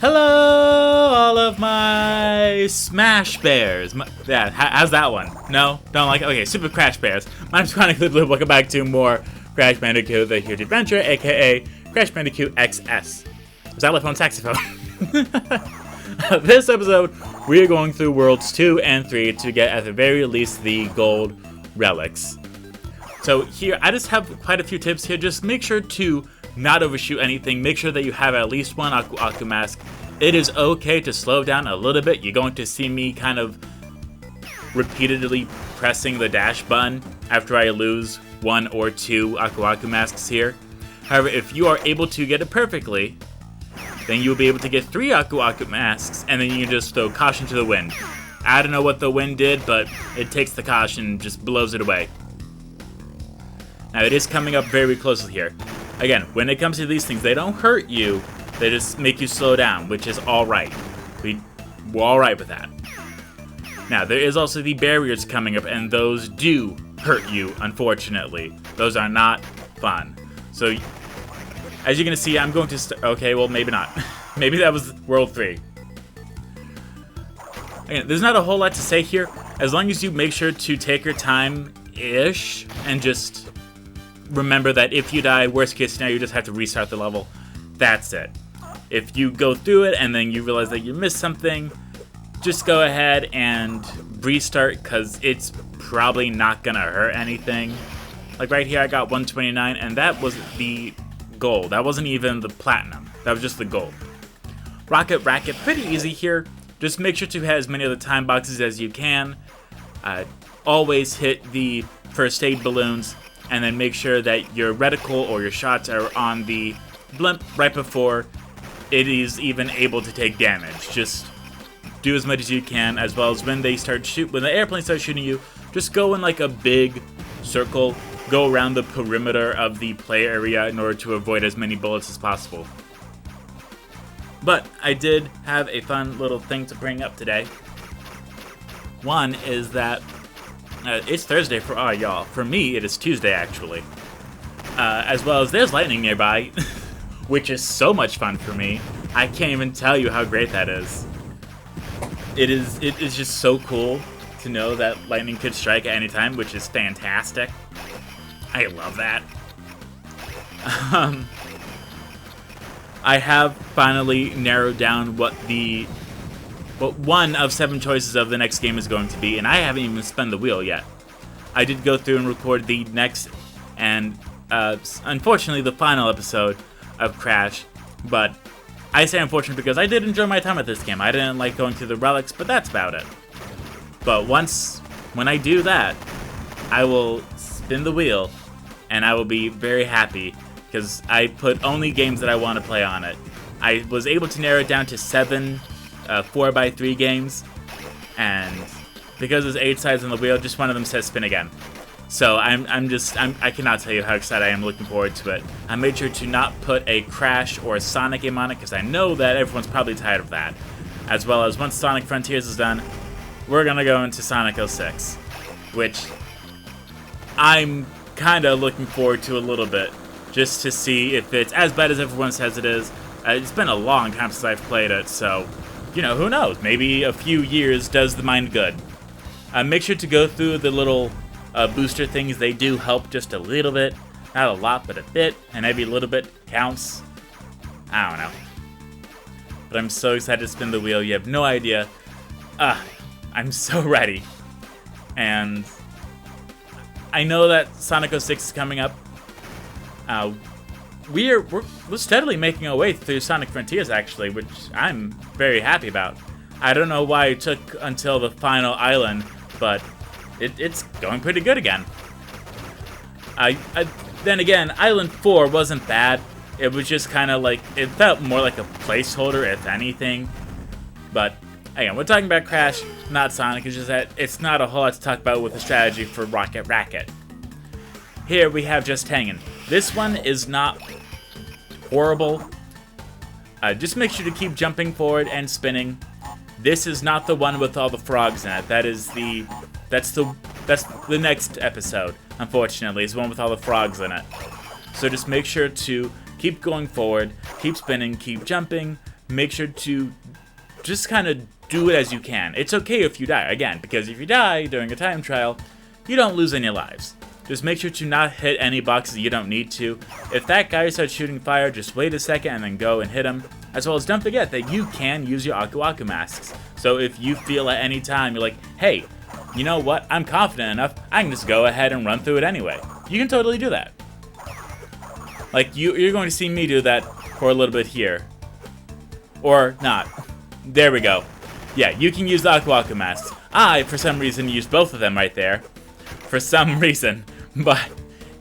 Hello, all of my Smash Bears. Yeah, how's that one? No? Don't like it? Okay, Super Crash Bears. My name's Chronically Blue. Welcome back to more Crash Bandicoot The Huge Adventure, aka Crash Bandicoot XS. Xylophone saxophone. This episode, we are going through Worlds 2 and 3 to get, at the very least, the gold relics. So here, I just have quite a few tips here. Just make sure to not overshoot anything. Make sure that you have at least one Aku mask. It is okay to slow down a little bit. You're going to see me kind of repeatedly pressing the dash button after I lose one or two Aku masks here. However, if you are able to get it perfectly, then you'll be able to get 3 Aku masks, and then you can just throw caution to the wind. I don't know what the wind did, but it takes the caution and just blows it away. Now, it is coming up very closely here. Again, when it comes to these things, they don't hurt you, they just make you slow down, which is alright. We're alright with that. Now, there is also the barriers coming up, and those do hurt you, unfortunately. Those are not fun. So, as you're going to see, I'm going to okay, well, maybe not. Maybe that was World 3. Again, there's not a whole lot to say here, as long as you make sure to take your time-ish, and just remember that if you die, worst case scenario, you just have to restart the level. That's it. If you go through it and then you realize that you missed something, just go ahead and restart, because it's probably not gonna hurt anything. Like right here, I got 129, and that was the gold. That wasn't even the platinum. That was just the gold. Rocket Racket, pretty easy here. Just make sure to have as many of the time boxes as you can. Always hit the first aid balloons, and then make sure that your reticle or your shots are on the blimp right before it is even able to take damage. Just do as much as you can, as well as when the airplane starts shooting you, just go in like a big circle, go around the perimeter of the play area in order to avoid as many bullets as possible. But I did have a fun little thing to bring up today. One is that it's Thursday for all y'all. For me, it is Tuesday, actually. As well as there's lightning nearby, which is so much fun for me. I can't even tell you how great that is. It is just so cool to know that lightning could strike at any time, which is fantastic. I love that. I have finally narrowed down what one of 7 choices of the next game is going to be, and I haven't even spun the wheel yet. I did go through and record the next and, unfortunately, the final episode of Crash, but I say unfortunate because I did enjoy my time at this game. I didn't like going through the relics, but that's about it. But when I do that, I will spin the wheel, and I will be very happy, because I put only games that I want to play on it. I was able to narrow it down to 7 4x3 games, and because there's 8 sides on the wheel, just one of them says spin again. So I cannot tell you how excited I am, looking forward to it. I made sure to not put a Crash or a Sonic game on it, because I know that everyone's probably tired of that. As well as once Sonic Frontiers is done, we're gonna go into Sonic 06, which I'm kinda looking forward to a little bit, just to see if it's as bad as everyone says it is. It's been a long time since I've played it, so you know, who knows? Maybe a few years does the mind good. Make sure to go through the little booster things. They do help just a little bit. Not a lot, but a bit. And every little bit counts. I don't know. But I'm so excited to spin the wheel. You have no idea. I'm so ready. And I know that Sonic 06 is coming up. We're steadily making our way through Sonic Frontiers, actually, which I'm very happy about. I don't know why it took until the final island, but it's going pretty good again. Then again, Island 4 wasn't bad. It was just kind of like, it felt more like a placeholder, if anything. But again, we're talking about Crash, not Sonic. It's just that it's not a whole lot to talk about with the strategy for Rocket Racket. Here we have Just Hangin'. This one is not horrible. Just make sure to keep jumping forward and spinning. This is not the one with all the frogs in it. That's the next episode, unfortunately, is the one with all the frogs in it. So just make sure to keep going forward, keep spinning, keep jumping, make sure to just kind of do it as you can. It's okay if you die, again, because if you die during a time trial, you don't lose any lives. Just make sure to not hit any boxes you don't need to. If that guy starts shooting fire, just wait a second and then go and hit him. As well as don't forget that you can use your Aku Aku masks. So if you feel at any time you're like, hey, you know what, I'm confident enough, I can just go ahead and run through it anyway. You can totally do that. Like, you're going to see me do that for a little bit here. Or not. There we go. Yeah, you can use the Aku Aku masks. I, for some reason, used both of them right there. For some reason. But,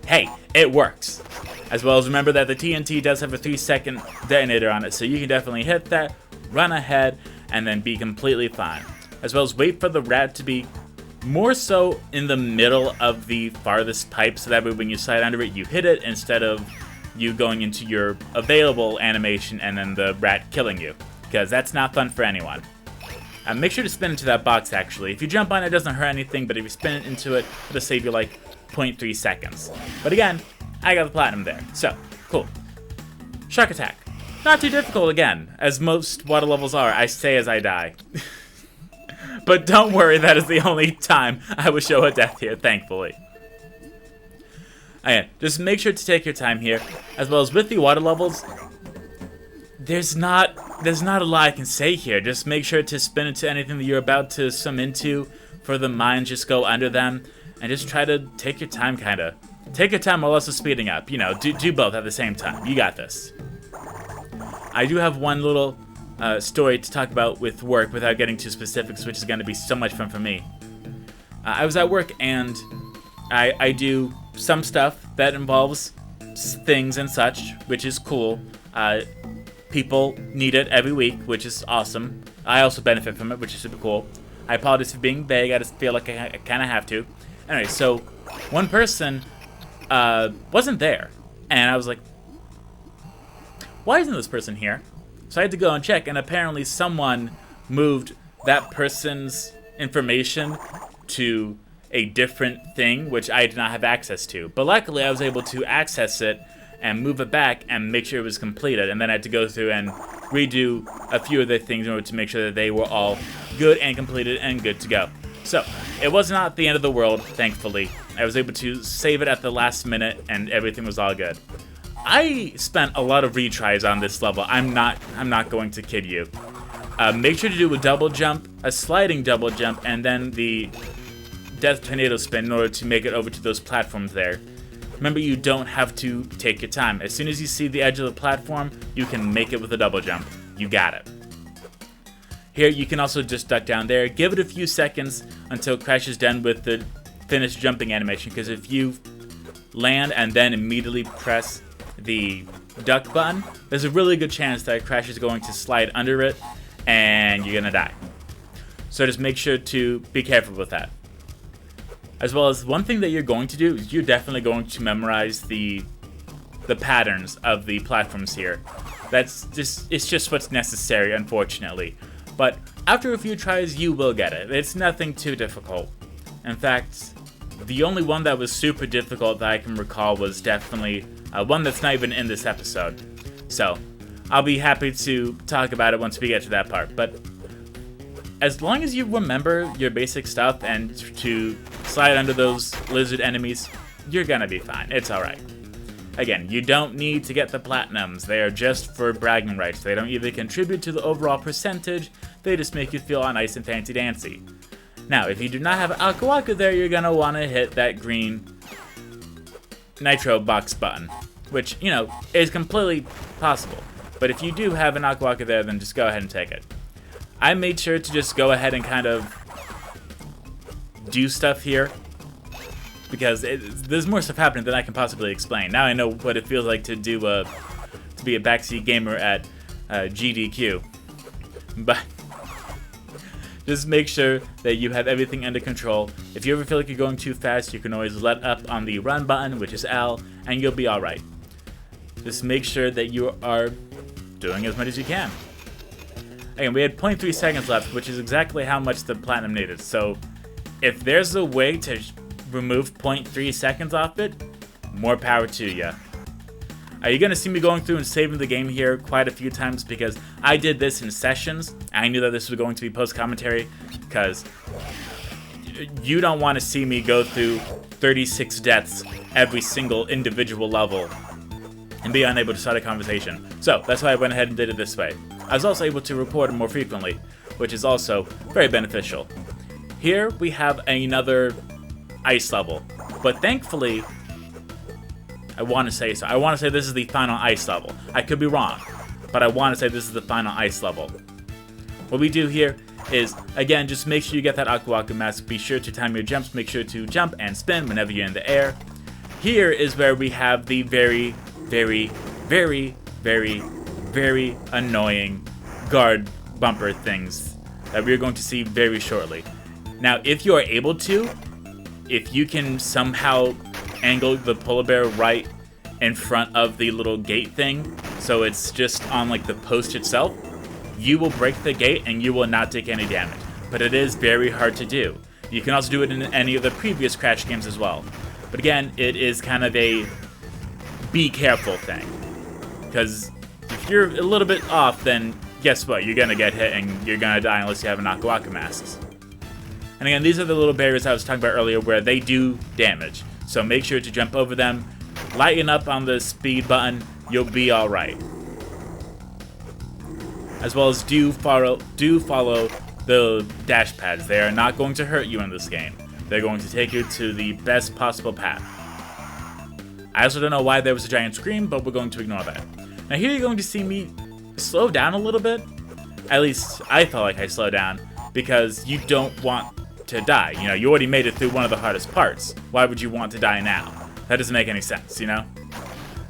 hey, it works. As well as remember that the TNT does have a 3-second detonator on it, so you can definitely hit that, run ahead, and then be completely fine. As well as wait for the rat to be more so in the middle of the farthest pipe, so that way when you slide under it, you hit it instead of you going into your available animation and then the rat killing you. Because that's not fun for anyone. Make sure to spin into that box, actually. If you jump on it, it doesn't hurt anything, but if you spin it into it, it'll save you like 0.3 seconds. But again, I got the platinum there. So, cool. Shark attack. Not too difficult again, as most water levels are, I say as I die. But don't worry, that is the only time I will show a death here, thankfully. Again, just make sure to take your time here, as well as with the water levels, there's not a lot I can say here. Just make sure to spin into anything that you're about to swim into. For the mines, just go under them, and just try to take your time, kinda. Take your time while also speeding up. You know, do both at the same time. You got this. I do have one little story to talk about with work without getting too specifics, which is going to be so much fun for me. I was at work, and I do some stuff that involves things and such, which is cool. People need it every week, which is awesome. I also benefit from it, which is super cool. I apologize for being vague. I just feel like I kind of have to. Anyway, so one person wasn't there, and I was like, why isn't this person here? So I had to go and check, and apparently someone moved that person's information to a different thing, which I did not have access to. But luckily, I was able to access it and move it back and make sure it was completed. And then I had to go through and redo a few of the things in order to make sure that they were all good and completed and good to go. So, it was not the end of the world, thankfully. I was able to save it at the last minute and everything was all good. I spent a lot of retries on this level. I'm not going to kid you. Make sure to do a double jump, a sliding double jump, and then the death tornado spin in order to make it over to those platforms there. Remember, you don't have to take your time. As soon as you see the edge of the platform, you can make it with a double jump. You got it. Here, you can also just duck down there. Give it a few seconds until Crash is done with the finished jumping animation, because if you land and then immediately press the duck button, there's a really good chance that Crash is going to slide under it, and you're gonna die. So just make sure to be careful with that. As well as one thing that you're going to do is you're definitely going to memorize the patterns of the platforms here. It's just what's necessary, unfortunately. But after a few tries, you will get it. It's nothing too difficult. In fact, the only one that was super difficult that I can recall was definitely one that's not even in this episode. So, I'll be happy to talk about it once we get to that part. But as long as you remember your basic stuff and to slide under those lizard enemies, you're gonna be fine. It's alright. Again, you don't need to get the platinums. They are just for bragging rights. They don't even contribute to the overall percentage. They just make you feel all nice and fancy-dancy. Now, if you do not have Aku Aku there, you're gonna want to hit that green nitro box button, which, you know, is completely possible. But if you do have an Aku Aku there, then just go ahead and take it. I made sure to just go ahead and kind of do stuff here, because there's more stuff happening than I can possibly explain. Now I know what it feels like to be a backseat gamer at GDQ. But just make sure that you have everything under control. If you ever feel like you're going too fast, you can always let up on the run button, which is L, and you'll be alright. Just make sure that you are doing as much as you can. Again, we had 0.3 seconds left, which is exactly how much the platinum needed. So, if there's a way to remove 0.3 seconds off it, more power to ya. You're going to see me going through and saving the game here quite a few times because I did this in sessions. I knew that this was going to be post-commentary because you don't want to see me go through 36 deaths every single individual level and be unable to start a conversation. So that's why I went ahead and did it this way. I was also able to record more frequently, which is also very beneficial. Here we have another ice level, but thankfully, I want to say this is the final ice level. I could be wrong, but I want to say this is the final ice level. What we do here is, again, just make sure you get that Aku Aku mask. Be sure to time your jumps. Make sure to jump and spin whenever you're in the air. Here is where we have the very, very, very, very, very annoying guard bumper things that we're going to see very shortly. Now, if you are able to, if you can somehow angle the polar bear right in front of the little gate thing, so it's just on like the post itself, you will break the gate and you will not take any damage. But it is very hard to do. You can also do it in any of the previous Crash games as well. But again, it is kind of a be careful thing. Because if you're a little bit off, then guess what? You're going to get hit and you're going to die unless you have an Aku Aku masks. And again, these are the little barriers I was talking about earlier where they do damage. So make sure to jump over them, lighten up on the speed button, you'll be alright. As well as do follow the dash pads. They are not going to hurt you in this game. They're going to take you to the best possible path. I also don't know why there was a giant scream, but we're going to ignore that. Now here you're going to see me slow down a little bit. At least I felt like I slowed down because you don't want to die. You know, you already made it through one of the hardest parts. Why would you want to die now? That doesn't make any sense, you know?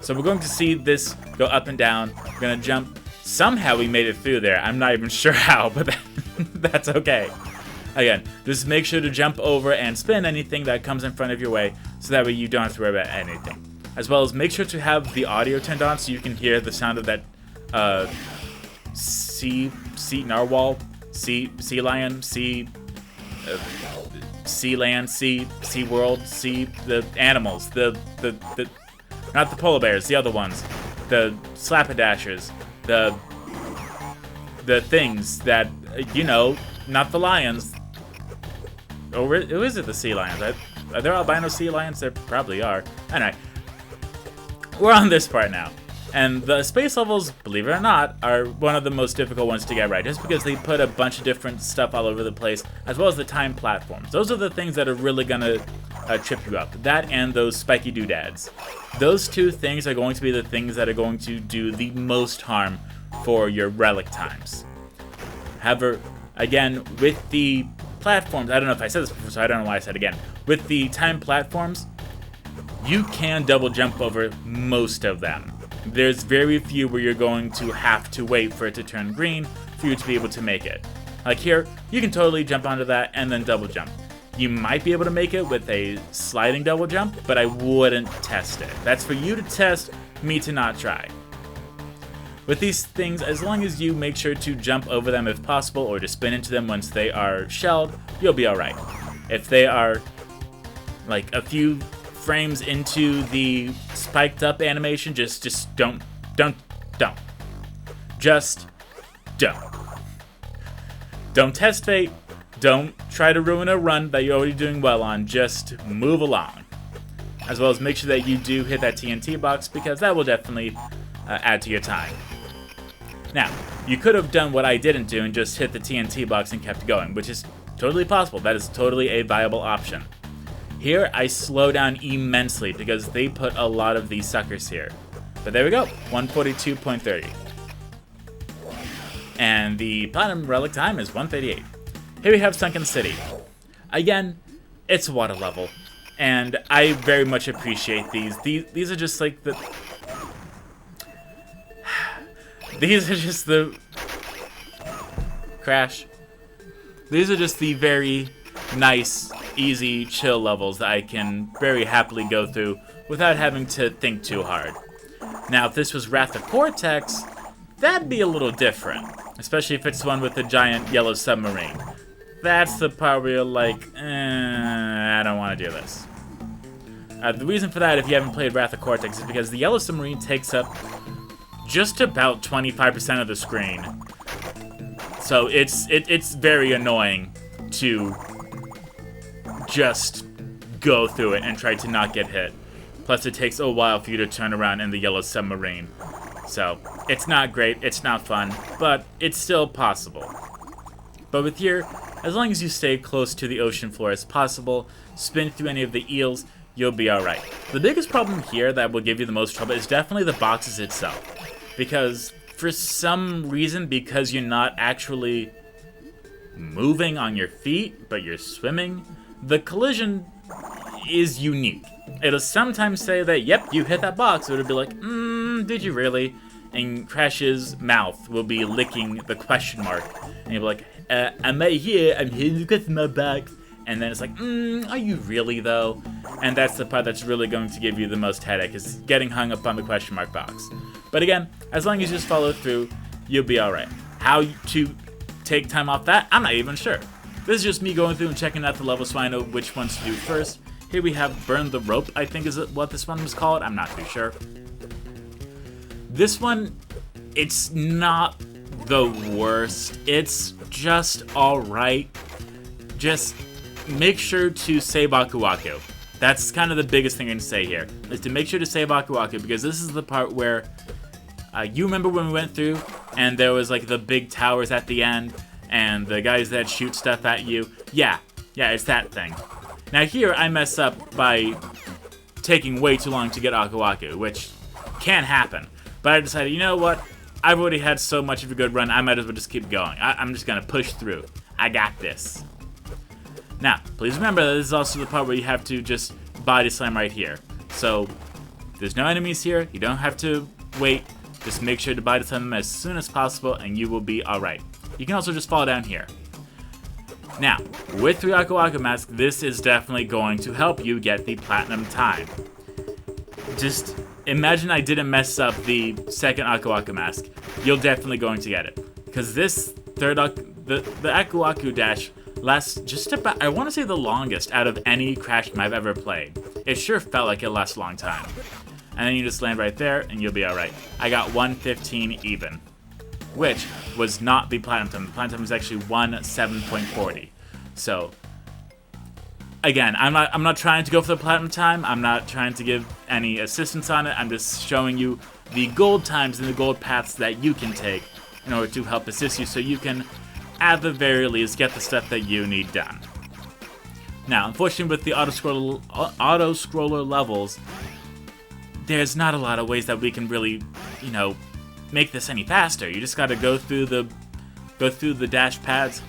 So we're going to see this go up and down. We're going to jump. Somehow we made it through there. I'm not even sure how, but that's okay. Again, just make sure to jump over and spin anything that comes in front of your way so that way you don't have to worry about anything. As well as make sure to have the audio turned on so you can hear the sound of that sea narwhal, sea lion, sea land, sea world, the animals, the not the polar bears, the other ones, the slappadashers, the things that, you know, not the lions. Or is it the sea lions? Are there albino sea lions? There probably are. Anyway, we're on this part now. And the space levels, believe it or not, are one of the most difficult ones to get right, just because they put a bunch of different stuff all over the place, as well as the time platforms. Those are the things that are really gonna trip you up. That and those spiky doodads. Those two things are going to be the things that are going to do the most harm for your relic times. However, again, with the platforms, I don't know if I said this before, so I don't know why I said it again. With the time platforms, you can double jump over most of them. There's very few where you're going to have to wait for it to turn green for you to be able to make it. Like here, you can totally jump onto that and then double jump. You might be able to make it with a sliding double jump, but I wouldn't test it. That's for you to test, me to not try. With these things, as long as you make sure to jump over them if possible or to spin into them once they are shelled, you'll be alright. If they are like a few frames into the spiked up animation, just don't. Just don't. Don't test fate. Don't try to ruin a run that you're already doing well on. Just move along. As well as make sure that you do hit that TNT box, because that will definitely add to your time. Now, you could have done what I didn't do and just hit the TNT box and kept going, which is totally possible. That is totally a viable option. Here, I slow down immensely because they put a lot of these suckers here. But there we go, 142.30. And the platinum relic time is 138. Here we have Sunken City. Again, it's a water level, and I very much appreciate these. These are just like the... These are just the... Crash. These are just the very nice, easy, chill levels that I can very happily go through without having to think too hard. Now, if this was Wrath of Cortex, that'd be a little different. Especially if it's the one with the giant yellow submarine. That's the part where you're like, I don't want to do this. The reason for that, if you haven't played Wrath of Cortex, is because the yellow submarine takes up just about 25% of the screen. So it's very annoying to just go through it and try to not get hit. Plus, it takes a while for you to turn around in the yellow submarine. So, it's not great, it's not fun, but it's still possible. But with here, as long as you stay close to the ocean floor as possible, spin through any of the eels, you'll be alright. The biggest problem here that will give you the most trouble is definitely the boxes itself. Because, for some reason, because you're not actually moving on your feet, but you're swimming, the collision is unique. It'll sometimes say that, yep, you hit that box. It'll be like, did you really? And Crash's mouth will be licking the question mark. And you'll be like, I'm right here, I'm hitting the question mark box. And then it's like, are you really, though? And that's the part that's really going to give you the most headache, is getting hung up on the question mark box. But again, as long as you just follow through, you'll be alright. How to take time off that, I'm not even sure. This is just me going through and checking out the levels so I know which ones to do first. Here we have Burn the Rope, I think is what this one was called. I'm not too sure. This one, it's not the worst. It's just alright. Just make sure to save Aku Aku. That's kind of the biggest thing I can say here, is to make sure to save Aku Aku, because this is the part where you remember when we went through and there was like the big towers at the end and the guys that shoot stuff at you? Yeah, it's that thing. Now here I mess up by taking way too long to get Aku Aku, which can happen. But I decided, you know what? I've already had so much of a good run, I might as well just keep going. I'm just gonna push through. I got this. Now, please remember that this is also the part where you have to just body slam right here. So, there's no enemies here, you don't have to wait. Just make sure to body slam them as soon as possible and you will be alright. You can also just fall down here. Now, with the Aku Aku Mask, this is definitely going to help you get the platinum time. Just imagine I didn't mess up the second Aku Aku Mask. You're definitely going to get it. Because this third, the Aku Aku Dash lasts just about, I want to say the longest out of any Crash game I've ever played. It sure felt like it lasts a long time. And then you just land right there and you'll be alright. I got 115 even, which was not the platinum time. The platinum time was actually 17.40. So, again, I'm not trying to go for the platinum time. I'm not trying to give any assistance on it. I'm just showing you the gold times and the gold paths that you can take in order to help assist you so you can, at the very least, get the stuff that you need done. Now, unfortunately, with the auto-scroller levels, there's not a lot of ways that we can really, make this any faster. You just gotta go through the dash pads,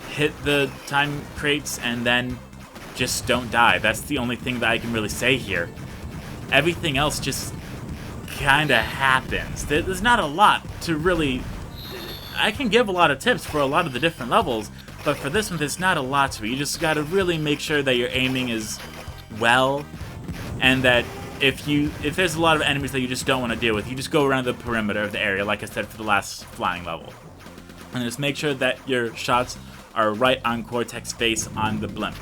hit the time crates, and then just don't die. That's the only thing that I can really say here. Everything else just kinda happens. There's not a lot to really... I can give a lot of tips for a lot of the different levels, but for this one, there's not a lot to it. You just gotta really make sure that your aiming is well, and that if there's a lot of enemies that you just don't want to deal with, you just go around the perimeter of the area, like I said for the last flying level. And just make sure that your shots are right on Cortex face on the blimp.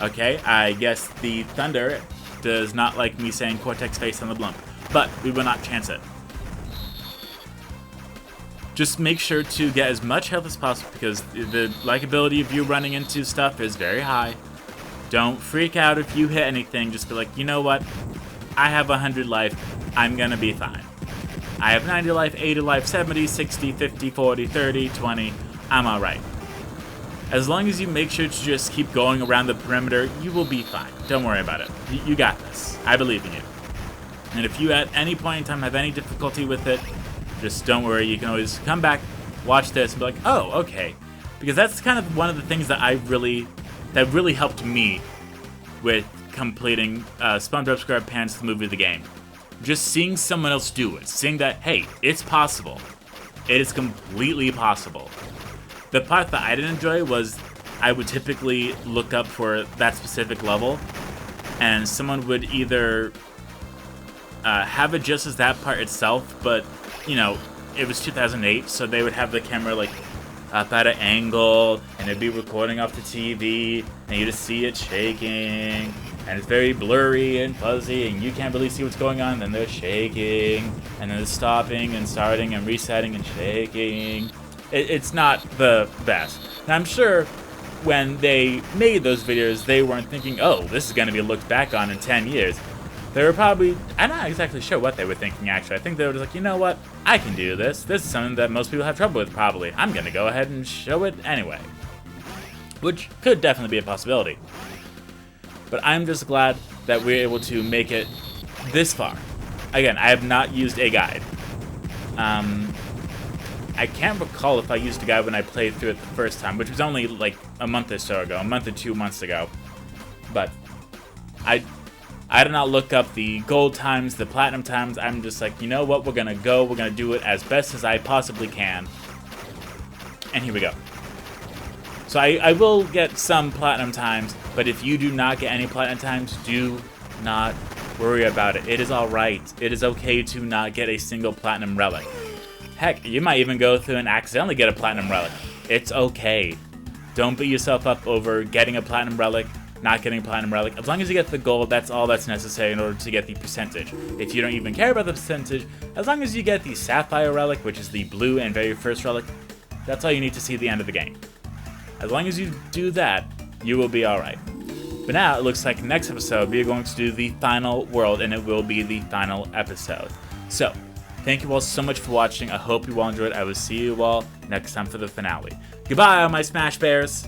Okay, I guess the Thunder does not like me saying Cortex face on the blimp, but we will not chance it. Just make sure to get as much health as possible, because the likability of you running into stuff is very high. Don't freak out if you hit anything. Just be like, you know what? I have 100 life. I'm gonna be fine. I have 90 life, 80 life, 70, 60, 50, 40, 30, 20. I'm alright. As long as you make sure to just keep going around the perimeter, you will be fine. Don't worry about it. You got this. I believe in you. And if you at any point in time have any difficulty with it, just don't worry. You can always come back, watch this, and be like, oh, okay. Because that's kind of one of the things that that really helped me with completing SpongeBob SquarePants the movie, the game. Just seeing someone else do it, seeing that, hey, it's possible. It is completely possible. The part that I didn't enjoy was I would typically look up for that specific level, and someone would either have it just as that part itself, but, it was 2008, so they would have the camera, like, up at an angle, and it'd be recording off the TV, and you just see it shaking, and it's very blurry and fuzzy, and you can't really see what's going on, and then they're shaking, and then they're stopping and starting and resetting and shaking. It's not the best. And I'm sure when they made those videos, they weren't thinking, oh, this is going to be looked back on in 10 years. They were probably, I'm not exactly sure what they were thinking, actually. I think they were just like, you know what, I can do this. This is something that most people have trouble with, probably. I'm going to go ahead and show it anyway. Which could definitely be a possibility. But I'm just glad that we're able to make it this far. Again, I have not used a guide. I can't recall if I used a guide when I played through it the first time, which was only like a month or so ago, a month or 2 months ago. But I did not look up the gold times, the platinum times. I'm just like, you know what, we're gonna do it as best as I possibly can. And here we go. So I will get some platinum times, but if you do not get any platinum times, do not worry about it. It is alright. It is okay to not get a single platinum relic. Heck, you might even go through and accidentally get a platinum relic. It's okay. Don't beat yourself up over getting a platinum relic, not getting a platinum relic. As long as you get the gold, that's all that's necessary in order to get the percentage. If you don't even care about the percentage, as long as you get the sapphire relic, which is the blue and very first relic, that's all you need to see at the end of the game. As long as you do that, you will be alright. But now, it looks like next episode, we are going to do the final world, and it will be the final episode. So, thank you all so much for watching. I hope you all enjoyed. I will see you all next time for the finale. Goodbye, all my Smash Bears!